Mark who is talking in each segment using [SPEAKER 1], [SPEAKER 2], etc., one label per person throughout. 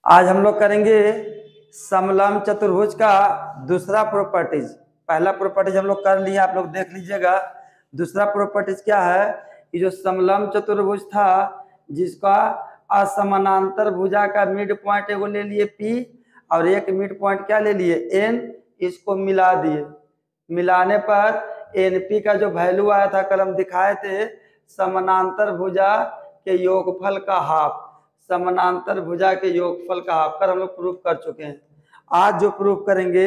[SPEAKER 1] आज हम लोग करेंगे समलंब चतुर्भुज का दूसरा प्रॉपर्टीज। पहला प्रॉपर्टीज हम लोग कर लिए, आप लोग देख लीजिएगा। दूसरा प्रॉपर्टीज क्या है कि जो समलंब चतुर्भुज था जिसका असमानांतर भुजा का मिड पॉइंट एगो ले लिए P और एक मिड पॉइंट क्या ले लिए N, इसको मिला दिए। मिलाने पर NP का जो वैल्यू आया था, कल हम दिखाए थे समानांतर भुजा के योगफल का हाफ, समानांतर भुजा के योगफल का हाफ कर हम लोग प्रूफ कर चुके हैं। आज जो प्रूफ करेंगे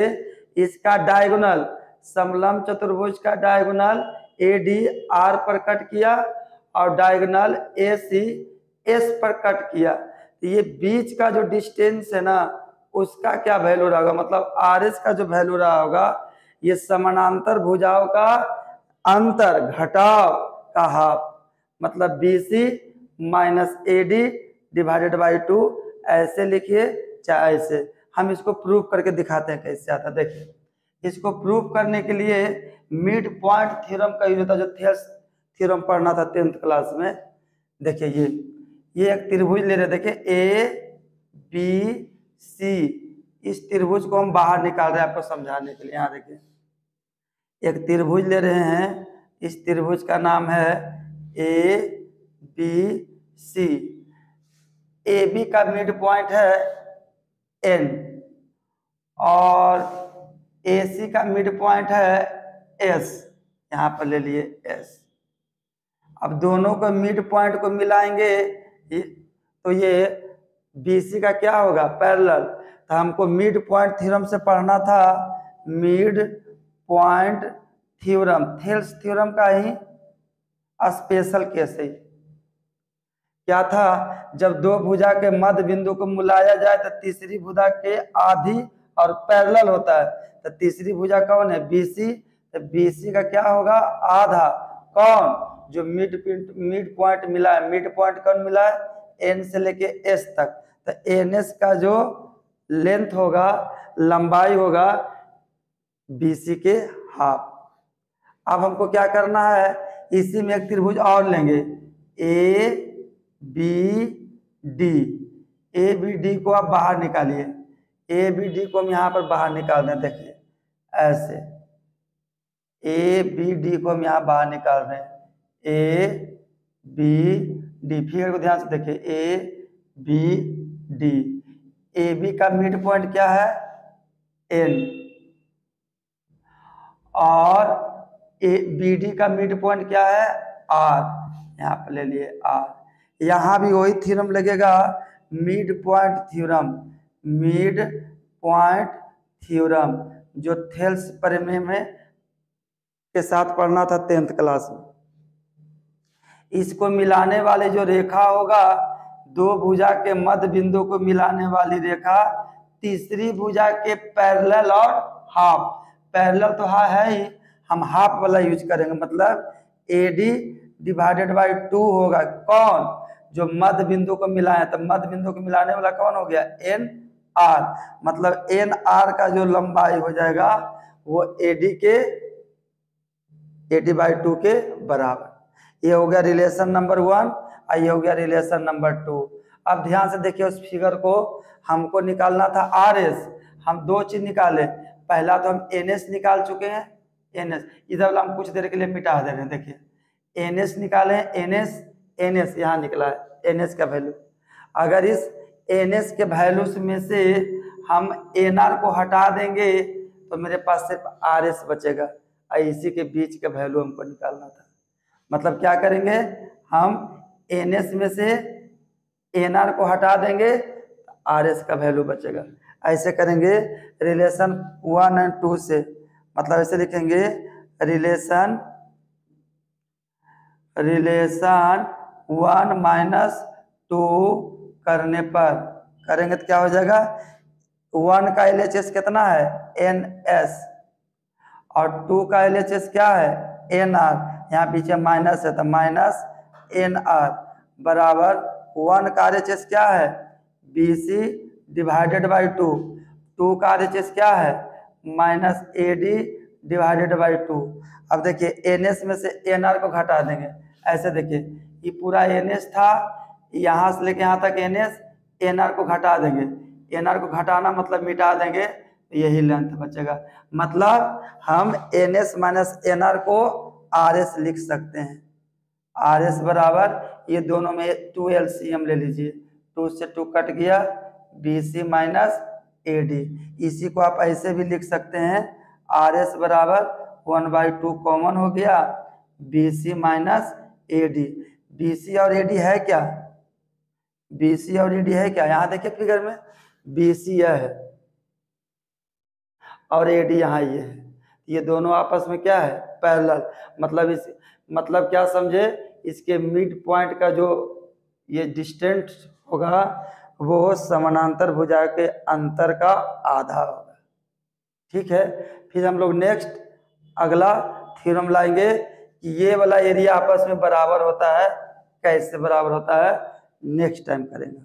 [SPEAKER 1] इसका डायगोनल, समलंब चतुर्भुज का डायगोनल AD R पर कट किया और डायगोनल AC S पर कट किया। तो ये बीच का जो डिस्टेंस है ना उसका क्या वैल्यू रहा होगा, मतलब RS का जो वैल्यू रहा होगा ये समानांतर भुजाओं का अंतर घटाव का हाफ, मतलब BC minus AD divided by 2 ऐसे लिखिए चाहे ऐसे। हम इसको प्रूव करके दिखाते हैं कैसे आता। देखिए इसको प्रूव करने के लिए मिड पॉइंट थ्योरम का यूज होता है, जो थेल्स थ्योरम पढ़ना था 10th क्लास में। देखिए ये एक त्रिभुज ले रहे, देखिए ABC, इस त्रिभुज को हम बाहर निकाल रहे हैं आपको समझाने के लिए। यहाँ देखिए एक त्रिभुज ले रहे हैं, इस त्रिभुज का नाम है ABC। AB का मिड पॉइंट है N और AC का मिड पॉइंट है S, यहाँ पर ले लिए S। अब दोनों को मिड पॉइंट को मिलाएंगे तो ये BC का क्या होगा पैरेलल। तो हमको मिड पॉइंट थ्योरम से पढ़ना था, mid point theorem, Thales theorem का ही स्पेशल केस है। क्या था, जब दो भुजा के मध्य बिंदु को मिलाया जाए तो तीसरी भुजा के आधी और पैरेलल होता है। तो तीसरी भुजा कौन है BC, तो BC का क्या होगा आधा। कौन, जो मिड पॉइंट मिला है। मिड पॉइंट कौन मिला है N से लेके S तक। तो NS का जो लेंथ होगा, लंबाई होगा BC के हाफ। अब हमको क्या करना है, इसी में एक त्रिभुज और लेंगे ABD को आप बाहर निकालिए। ABD को हम यहाँ पर बाहर निकाल दें, देखिए ऐसे ABD को हम यहाँ बाहर निकाल रहे हैं। ABD फिगर को ध्यान से देखिए ABD, AB का मिड पॉइंट क्या है N और BD का मिड पॉइंट क्या है R, यहाँ पर ले लिए R। यहाँ भी वही थ्योरम लगेगा, mid point theorem, mid point theorem जो थेल्स प्रमेय में के साथ पढ़ना था 10th क्लास में। इसको मिलाने वाले जो रेखा होगा, दो भुजा के मध्य बिंदु को मिलाने वाली रेखा तीसरी भुजा के पैरेलल और हाफ। पैरेलल तो है ही, हम हाफ वाला यूज करेंगे, मतलब AD डिवाइडेड बाई 2 होगा। कौन, जो मध्य बिंदु को मिलाए, तो मध्य बिंदु को मिलाने वाला कौन हो गया NR, मतलब NR का जो लंबाई हो जाएगा वो AD बाई 2 के बराबर। ये हो गया रिलेशन नंबर 1 और ये हो गया रिलेशन नंबर 2। अब ध्यान से देखिए उस फिगर को, हमको निकालना था RS। हम दो चीज निकाले, पहला तो हम NS निकाल चुके हैं, NS इधर हम कुछ देर के लिए मिटा दे रहे हैं। देखिए NS निकाले, NS यहाँ निकला है NS का वैल्यू। अगर इस NS के वैल्यूज में से हम NR को हटा देंगे तो मेरे पास सिर्फ RS बचेगा और इसी के बीच का वैल्यू हमको निकालना था। मतलब क्या करेंगे, हम NS में से NR को हटा देंगे RS का वैल्यू बचेगा। ऐसे करेंगे रिलेशन 1 और 2 से, मतलब ऐसे लिखेंगे रिलेशन 1 माइनस 2 करने पर करेंगे तो क्या हो जाएगा, 1 का LHS कितना है NS और 2 का LHS क्या है NR, यहाँ पीछे माइनस है तो माइनस NR बराबर 1 का RHS क्या है BC डिवाइडेड बाई 2, 2 का RHS क्या है माइनस AD डिवाइडेड बाई 2। अब देखिए NS में से NR को घटा देंगे, ऐसे देखिए ये पूरा NS था, यहाँ से लेके यहाँ तक NS, एन आर को घटा देंगे, एन आर को घटाना मतलब मिटा देंगे, यही लेंथ बचेगा। मतलब हम N S minus N R को आर एस लिख सकते हैं। आर एस बराबर ये दोनों में 2 LCM ले लीजिए, 2 से 2 कट गया, B C minus A D. इसी को आप ऐसे भी लिख सकते हैं, आर एस बराबर 1/2 कॉमन हो गया, B C minus A D. B C और ए डी है क्या, बी सी और ए डी है क्या, यहाँ देखिए फिगर में बी सी यह है और ए डी यहाँ ये है, ये दोनों आपस में क्या है, पैरेलल। मतलब क्या समझे, इसके मिड पॉइंट का जो ये डिस्टेंस होगा वो समानांतर भुजा के अंतर का आधा होगा। ठीक है, फिर हम लोग नेक्स्ट अगला थ्योरम लाएंगे कि ये वाला एरिया आपस में बराबर होता है, कैसे बराबर होता है, नेक्स्ट टाइम करेंगे।